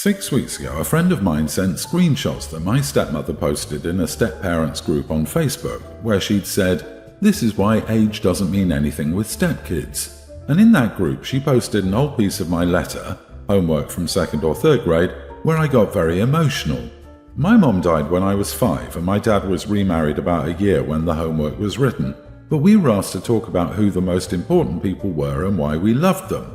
6 weeks ago, a friend of mine sent screenshots that my stepmother posted in a step-parents group on Facebook, where she'd said, "This is why age doesn't mean anything with stepkids." And in that group, she posted an old piece of my letter, homework from 2nd or 3rd grade, where I got very emotional. My mom died when I was 5, and my dad was remarried about a year when the homework was written, but we were asked to talk about who the most important people were and why we loved them.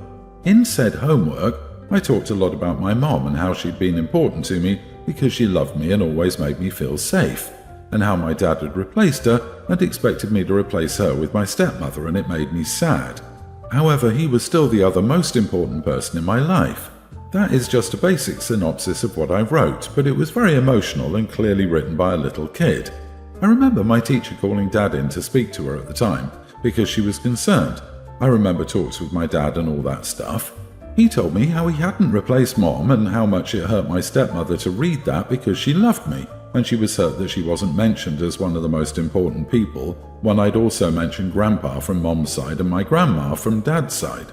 In said homework, I talked a lot about my mom and how she'd been important to me because she loved me and always made me feel safe, and how my dad had replaced her and expected me to replace her with my stepmother, and it made me sad. However, he was still the other most important person in my life. That is just a basic synopsis of what I wrote, but it was very emotional and clearly written by a little kid. I remember my teacher calling Dad in to speak to her at the time because she was concerned. I remember talks with my dad and all that stuff. He told me how he hadn't replaced Mom and how much it hurt my stepmother to read that because she loved me, and she was hurt that she wasn't mentioned as one of the most important people when I'd also mentioned Grandpa from Mom's side and my Grandma from Dad's side.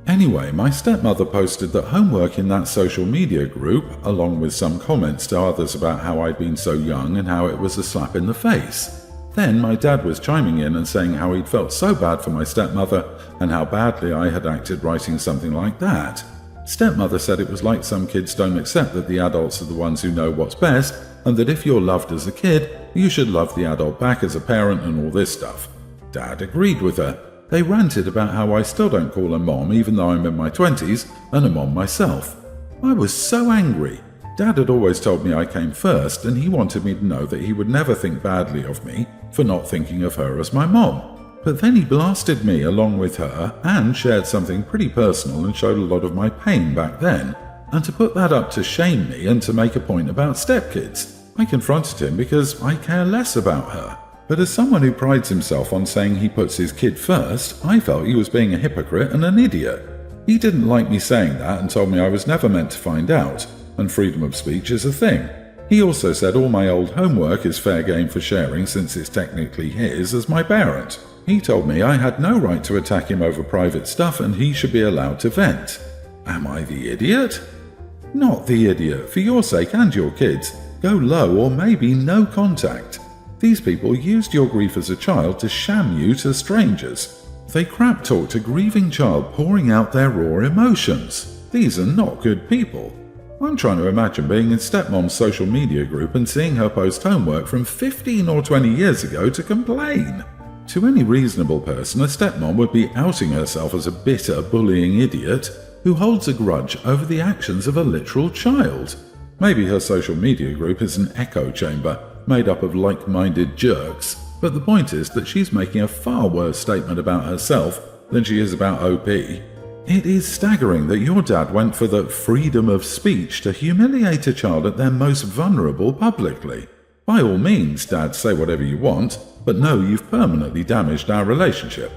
Anyway, my stepmother posted that homework in that social media group, along with some comments to others about how I'd been so young and how it was a slap in the face. Then my dad was chiming in and saying how he'd felt so bad for my stepmother and how badly I had acted writing something like that. Stepmother said it was like some kids don't accept that the adults are the ones who know what's best, and that if you're loved as a kid, you should love the adult back as a parent and all this stuff. Dad agreed with her. They ranted about how I still don't call her Mom even though I'm in my 20s and a mom myself. I was so angry. Dad had always told me I came first, and he wanted me to know that he would never think badly of me for not thinking of her as my mom. But then he blasted me along with her and shared something pretty personal and showed a lot of my pain back then. And to put that up to shame me and to make a point about stepkids, I confronted him because I care less about her. But as someone who prides himself on saying he puts his kid first, I felt he was being a hypocrite and an idiot. He didn't like me saying that and told me I was never meant to find out, and freedom of speech is a thing. He also said all my old homework is fair game for sharing since it's technically his as my parent. He told me I had no right to attack him over private stuff and he should be allowed to vent. Am I the idiot? Not the idiot. For your sake and your kids, go low or maybe no contact. These people used your grief as a child to sham you to strangers. They crap talked a grieving child pouring out their raw emotions. These are not good people. I'm trying to imagine being in Stepmom's social media group and seeing her post homework from 15 or 20 years ago to complain. To any reasonable person, a stepmom would be outing herself as a bitter, bullying idiot who holds a grudge over the actions of a literal child. Maybe her social media group is an echo chamber made up of like-minded jerks, but the point is that she's making a far worse statement about herself than she is about OP. It is staggering that your dad went for the freedom of speech to humiliate a child at their most vulnerable publicly. By all means, Dad, say whatever you want, but no, you've permanently damaged our relationship.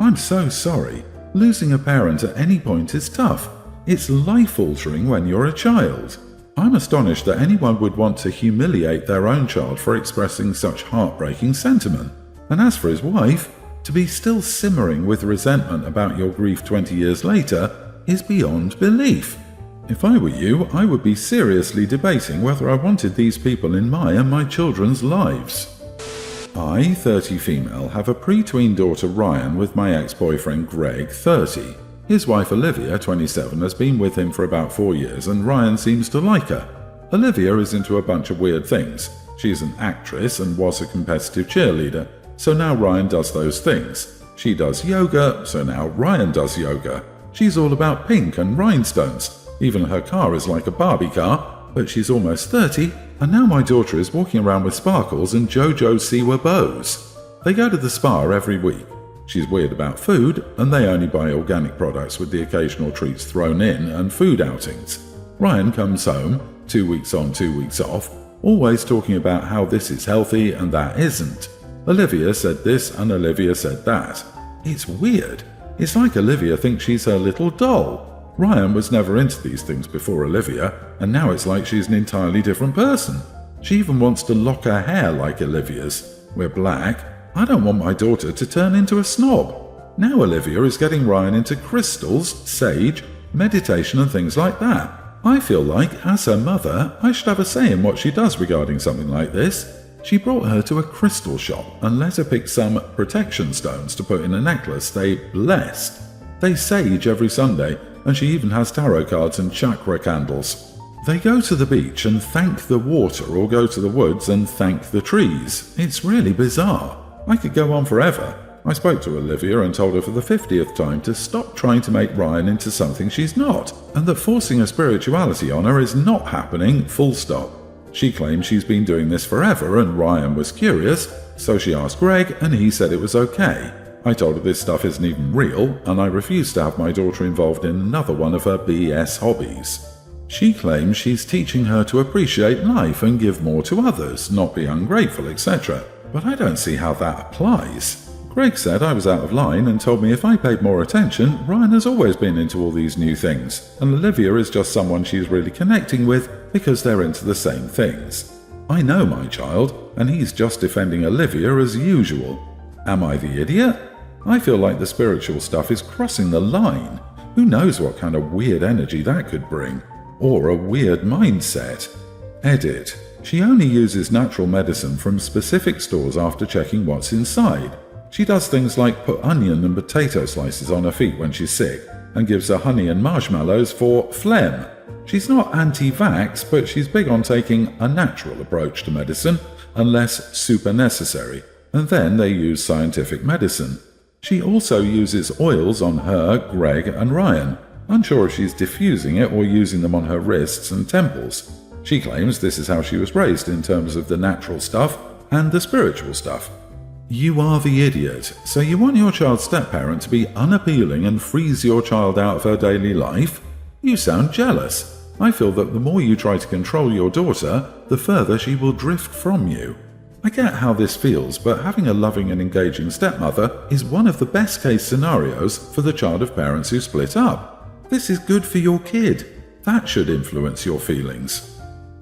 I'm so sorry. Losing a parent at any point is tough. It's life-altering when you're a child. I'm astonished that anyone would want to humiliate their own child for expressing such heartbreaking sentiment. And as for his wife, to be still simmering with resentment about your grief 20 years later is beyond belief. If I were you, I would be seriously debating whether I wanted these people in my and my children's lives. I, 30 female, have a pre-tween daughter Ryan with my ex-boyfriend Greg, 30. His wife Olivia, 27, has been with him for about 4 years and Ryan seems to like her. Olivia is into a bunch of weird things. She's an actress and was a competitive cheerleader, so now Ryan does those things. She does yoga, so now Ryan does yoga. She's all about pink and rhinestones. Even her car is like a Barbie car, but she's almost 30, and now my daughter is walking around with sparkles and JoJo Siwa bows. They go to the spa every week. She's weird about food, and they only buy organic products with the occasional treats thrown in and food outings. Ryan comes home, 2 weeks on, 2 weeks off, always talking about how this is healthy and that isn't. Olivia said this and Olivia said that. It's weird. It's like Olivia thinks she's her little doll. Ryan was never into these things before Olivia, and now it's like she's an entirely different person. She even wants to lock her hair like Olivia's. We're black. I don't want my daughter to turn into a snob. Now Olivia is getting Ryan into crystals, sage, meditation and things like that. I feel like, as her mother, I should have a say in what she does regarding something like this. She brought her to a crystal shop and let her pick some protection stones to put in a necklace they blessed. They sage every Sunday, and she even has tarot cards and chakra candles. They go to the beach and thank the water, or go to the woods and thank the trees. It's really bizarre. I could go on forever. I spoke to Olivia and told her for the 50th time to stop trying to make Ryan into something she's not, and that forcing a spirituality on her is not happening, full stop. She claims she's been doing this forever and Ryan was curious, so she asked Greg and he said it was okay. I told her this stuff isn't even real, and I refused to have my daughter involved in another one of her BS hobbies. She claims she's teaching her to appreciate life and give more to others, not be ungrateful, etc. But I don't see how that applies. Greg said I was out of line and told me if I paid more attention, Ryan has always been into all these new things, and Olivia is just someone she's really connecting with because they're into the same things. I know my child, and he's just defending Olivia as usual. Am I the idiot? I feel like the spiritual stuff is crossing the line. Who knows what kind of weird energy that could bring? Or a weird mindset. Edit. She only uses natural medicine from specific stores after checking what's inside. She does things like put onion and potato slices on her feet when she's sick, and gives her honey and marshmallows for phlegm. She's not anti-vax, but she's big on taking a natural approach to medicine, unless super necessary, and then they use scientific medicine. She also uses oils on her, Greg, and Ryan. Unsure if she's diffusing it or using them on her wrists and temples. She claims this is how she was raised in terms of the natural stuff and the spiritual stuff. You are the idiot, so you want your child's step-parent to be unappealing and freeze your child out of her daily life? You sound jealous. I feel that the more you try to control your daughter, the further she will drift from you. I get how this feels, but having a loving and engaging stepmother is one of the best-case scenarios for the child of parents who split up. This is good for your kid. That should influence your feelings.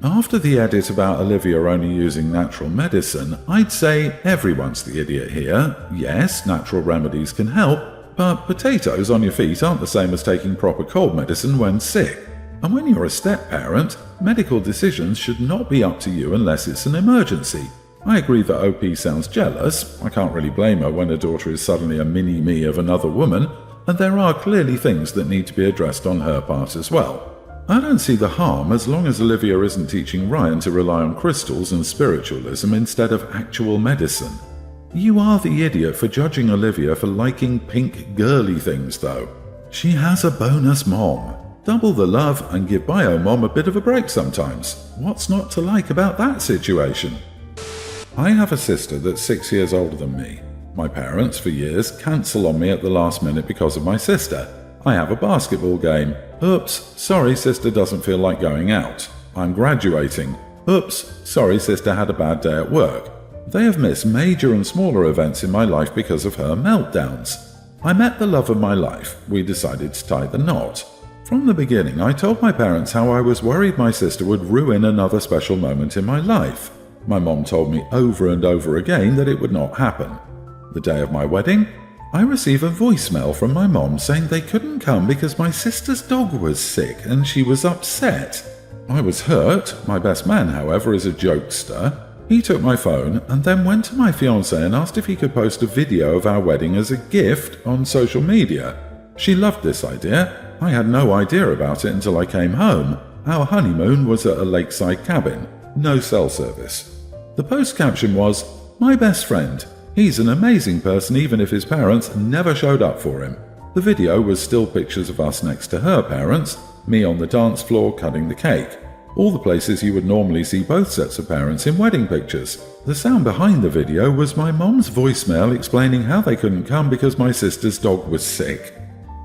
After the edit about Olivia only using natural medicine, I'd say everyone's the idiot here. Yes, natural remedies can help, but potatoes on your feet aren't the same as taking proper cold medicine when sick. And when you're a step-parent, medical decisions should not be up to you unless it's an emergency. I agree that OP sounds jealous. I can't really blame her when her daughter is suddenly a mini-me of another woman, and there are clearly things that need to be addressed on her part as well. I don't see the harm as long as Olivia isn't teaching Ryan to rely on crystals and spiritualism instead of actual medicine. You are the idiot for judging Olivia for liking pink girly things though. She has a bonus mom. Double the love and give bio mom a bit of a break sometimes. What's not to like about that situation? I have a sister that's 6 years older than me. My parents, for years, cancel on me at the last minute because of my sister. I have a basketball game. Oops, sorry sister doesn't feel like going out. I'm graduating. Oops, sorry sister had a bad day at work. They have missed major and smaller events in my life because of her meltdowns. I met the love of my life. We decided to tie the knot. From the beginning, I told my parents how I was worried my sister would ruin another special moment in my life. My mom told me over and over again that it would not happen. The day of my wedding, I received a voicemail from my mom saying they couldn't come because my sister's dog was sick and she was upset. I was hurt. My best man, however, is a jokester. He took my phone and then went to my fiancée and asked if he could post a video of our wedding as a gift on social media. She loved this idea. I had no idea about it until I came home. Our honeymoon was at a lakeside cabin. No cell service. The post caption was, "My best friend. He's an amazing person even if his parents never showed up for him." The video was still pictures of us next to her parents, me on the dance floor cutting the cake. All the places you would normally see both sets of parents in wedding pictures. The sound behind the video was my mom's voicemail explaining how they couldn't come because my sister's dog was sick.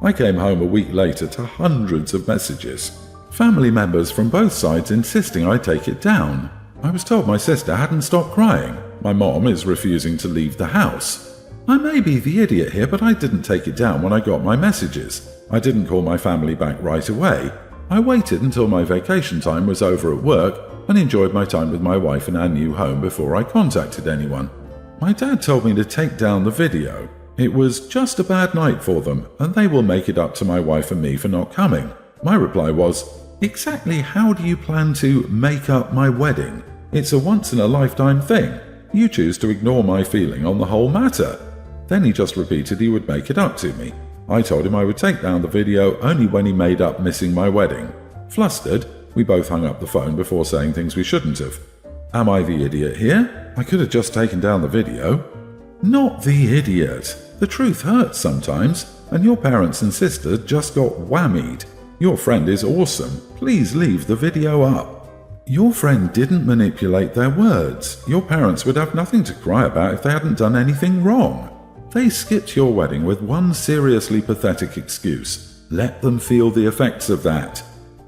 I came home a week later to hundreds of messages. Family members from both sides insisting I take it down. I was told my sister hadn't stopped crying. My mom is refusing to leave the house. I may be the idiot here, but I didn't take it down when I got my messages. I didn't call my family back right away. I waited until my vacation time was over at work and enjoyed my time with my wife in our new home before I contacted anyone. My dad told me to take down the video. It was just a bad night for them, and they will make it up to my wife and me for not coming. My reply was, Exactly how do you plan to make up my wedding? It's a once-in-a-lifetime thing. You choose to ignore my feeling on the whole matter. Then he just repeated he would make it up to me. I told him I would take down the video only when he made up missing my wedding. Flustered, we both hung up the phone before saying things we shouldn't have. Am I the idiot here? I could have just taken down the video. Not the idiot. The truth hurts sometimes, and your parents and sister just got whammied. Your friend is awesome. Please leave the video up. Your friend didn't manipulate their words. Your parents would have nothing to cry about if they hadn't done anything wrong. They skipped your wedding with one seriously pathetic excuse. Let them feel the effects of that.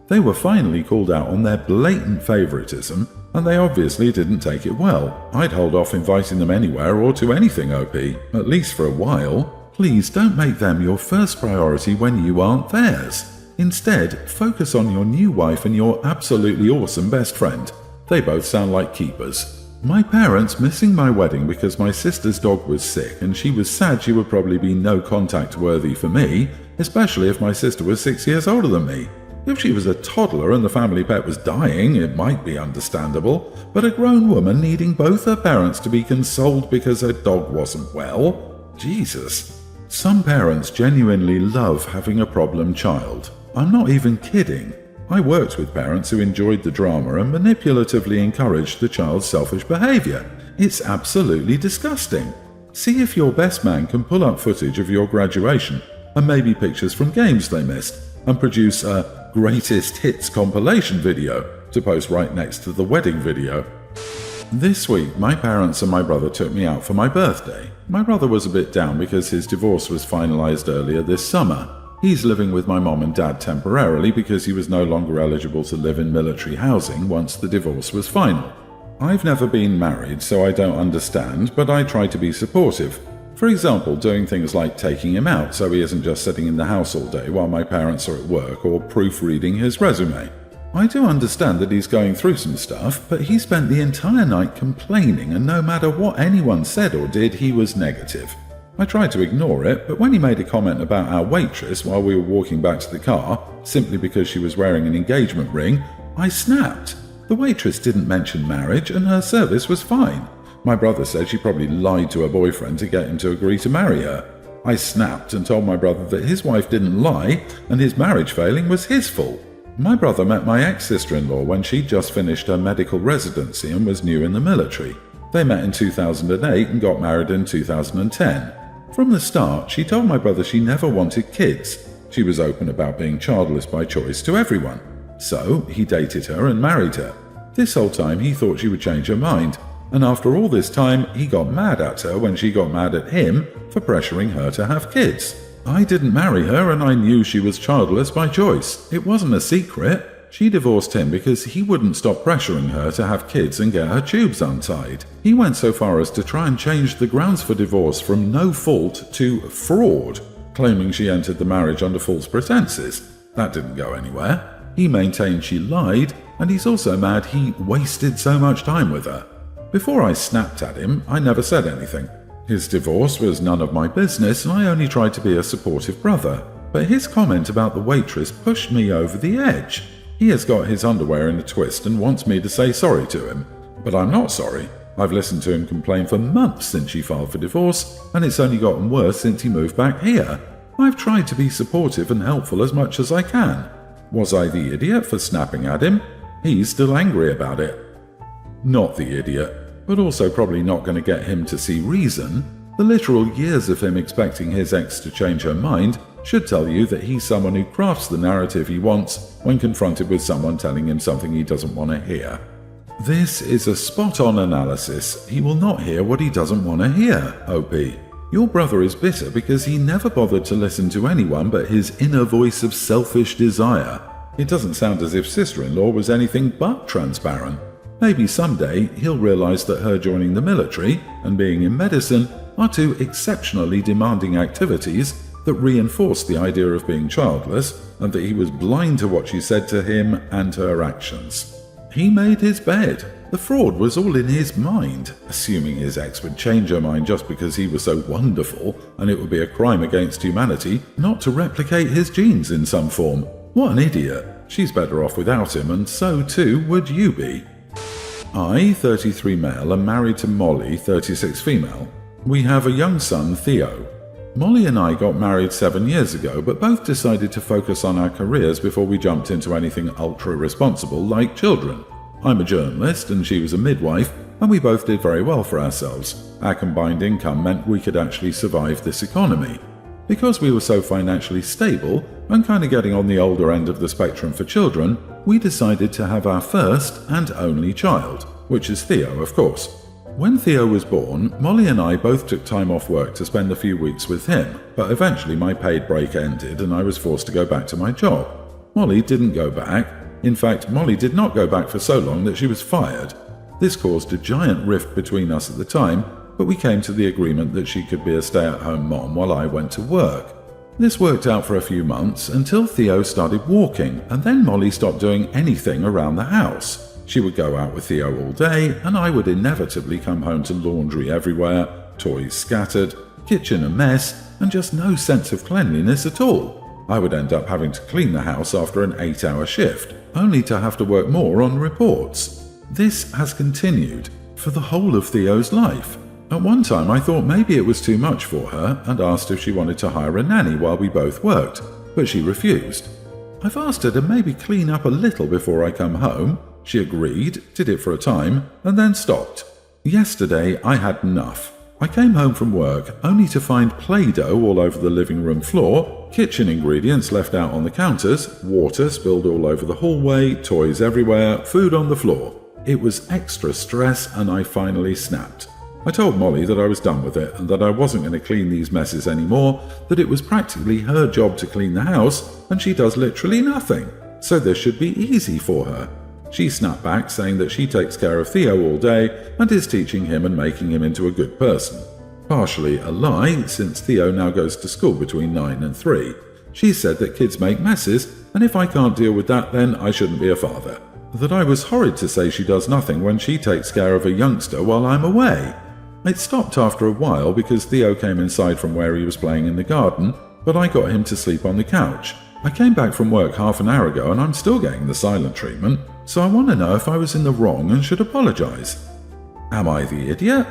They were finally called out on their blatant favoritism, and they obviously didn't take it well. I'd hold off inviting them anywhere or to anything, OP, at least for a while. Please don't make them your first priority when you aren't theirs. Instead, focus on your new wife and your absolutely awesome best friend. They both sound like keepers. My parents missing my wedding because my sister's dog was sick and she was sad she would probably be no contact worthy for me, especially if my sister was 6 years older than me. If she was a toddler and the family pet was dying, it might be understandable, but a grown woman needing both her parents to be consoled because her dog wasn't well? Jesus. Some parents genuinely love having a problem child. I'm not even kidding. I worked with parents who enjoyed the drama and manipulatively encouraged the child's selfish behavior. It's absolutely disgusting. See if your best man can pull up footage of your graduation and maybe pictures from games they missed and produce a greatest hits compilation video to post right next to the wedding video. This week, my parents and my brother took me out for my birthday. My brother was a bit down because his divorce was finalized earlier this summer. He's living with my mom and dad temporarily because he was no longer eligible to live in military housing once the divorce was final. I've never been married, so I don't understand, but I try to be supportive. For example, doing things like taking him out so he isn't just sitting in the house all day while my parents are at work or proofreading his resume. I do understand that he's going through some stuff, but he spent the entire night complaining, and no matter what anyone said or did, he was negative. I tried to ignore it, but when he made a comment about our waitress while we were walking back to the car, simply because she was wearing an engagement ring, I snapped. The waitress didn't mention marriage, and her service was fine. My brother said she probably lied to her boyfriend to get him to agree to marry her. I snapped and told my brother that his wife didn't lie, and his marriage failing was his fault. My brother met my ex-sister-in-law when she'd just finished her medical residency and was new in the military. They met in 2008 and got married in 2010. From the start, she told my brother she never wanted kids. She was open about being childless by choice to everyone. So, he dated her and married her. This whole time he thought she would change her mind, and after all this time, he got mad at her when she got mad at him for pressuring her to have kids. I didn't marry her and I knew she was childless by choice. It wasn't a secret. She divorced him because he wouldn't stop pressuring her to have kids and get her tubes untied. He went so far as to try and change the grounds for divorce from no fault to fraud, claiming she entered the marriage under false pretenses. That didn't go anywhere. He maintained she lied, and he's also mad he wasted so much time with her. Before I snapped at him, I never said anything. His divorce was none of my business, and I only tried to be a supportive brother. But his comment about the waitress pushed me over the edge. He has got his underwear in a twist and wants me to say sorry to him. But I'm not sorry. I've listened to him complain for months since she filed for divorce, and it's only gotten worse since he moved back here. I've tried to be supportive and helpful as much as I can. Was I the idiot for snapping at him? He's still angry about it. Not the idiot, but also probably not going to get him to see reason. The literal years of him expecting his ex to change her mind should tell you that he's someone who crafts the narrative he wants when confronted with someone telling him something he doesn't want to hear. This is a spot-on analysis. He will not hear what he doesn't want to hear, OP. Your brother is bitter because he never bothered to listen to anyone but his inner voice of selfish desire. It doesn't sound as if sister-in-law was anything but transparent. Maybe someday he'll realize that her joining the military and being in medicine are two exceptionally demanding activities that reinforced the idea of being childless, and that he was blind to what she said to him and her actions. He made his bed. The fraud was all in his mind, assuming his ex would change her mind just because he was so wonderful, and it would be a crime against humanity not to replicate his genes in some form. What an idiot. She's better off without him, and so too would you be. I, 33 male, am married to Molly, 36 female. We have a young son, Theo. Molly and I got married 7 years ago, but both decided to focus on our careers before we jumped into anything ultra-responsible like children. I'm a journalist and she was a midwife, and we both did very well for ourselves. Our combined income meant we could actually survive this economy. Because we were so financially stable and kind of getting on the older end of the spectrum for children, we decided to have our first and only child, which is Theo, of course. When Theo was born, Molly and I both took time off work to spend a few weeks with him, but eventually my paid break ended and I was forced to go back to my job. Molly didn't go back. In fact, Molly did not go back for so long that she was fired. This caused a giant rift between us at the time, but we came to the agreement that she could be a stay-at-home mom while I went to work. This worked out for a few months until Theo started walking, and then Molly stopped doing anything around the house. She would go out with Theo all day, and I would inevitably come home to laundry everywhere, toys scattered, kitchen a mess, and just no sense of cleanliness at all. I would end up having to clean the house after an 8-hour shift, only to have to work more on reports. This has continued for the whole of Theo's life. At one time I thought maybe it was too much for her and asked if she wanted to hire a nanny while we both worked, but she refused. I've asked her to maybe clean up a little before I come home. She agreed, did it for a time, and then stopped. Yesterday I had enough. I came home from work only to find Play-Doh all over the living room floor, kitchen ingredients left out on the counters, water spilled all over the hallway, toys everywhere, food on the floor. It was extra stress and I finally snapped. I told Molly that I was done with it and that I wasn't going to clean these messes anymore, that it was practically her job to clean the house and she does literally nothing, so this should be easy for her. She snapped back saying that she takes care of Theo all day and is teaching him and making him into a good person. Partially a lie, since Theo now goes to school between 9 and 3. She said that kids make messes, and if I can't deal with that then I shouldn't be a father. That I was horrid to say she does nothing when she takes care of a youngster while I'm away. It stopped after a while because Theo came inside from where he was playing in the garden, but I got him to sleep on the couch. I came back from work half an hour ago and I'm still getting the silent treatment, so I want to know if I was in the wrong and should apologize. Am I the idiot?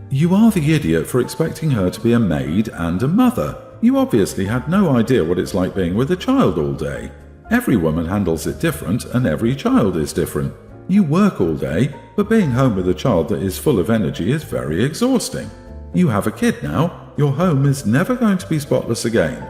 You are the idiot for expecting her to be a maid and a mother. You obviously had no idea what it's like being with a child all day. Every woman handles it different and every child is different. You work all day, but being home with a child that is full of energy is very exhausting. You have a kid now, your home is never going to be spotless again.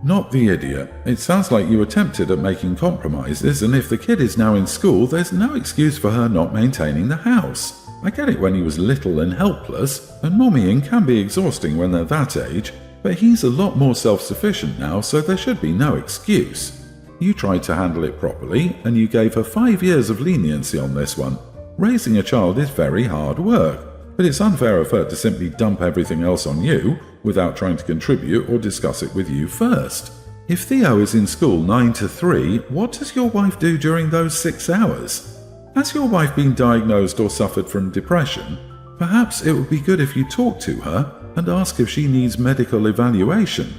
Not the idiot. It sounds like you attempted at making compromises, and if the kid is now in school, there's no excuse for her not maintaining the house. I get it when he was little and helpless, and mommying can be exhausting when they're that age, but he's a lot more self-sufficient now, so there should be no excuse. You tried to handle it properly, and you gave her 5 years of leniency on this one. Raising a child is very hard work, but it's unfair of her to simply dump everything else on you without trying to contribute or discuss it with you first. If Theo is in school 9 to 3, what does your wife do during those 6 hours? Has your wife been diagnosed or suffered from depression? Perhaps it would be good if you talk to her and ask if she needs medical evaluation.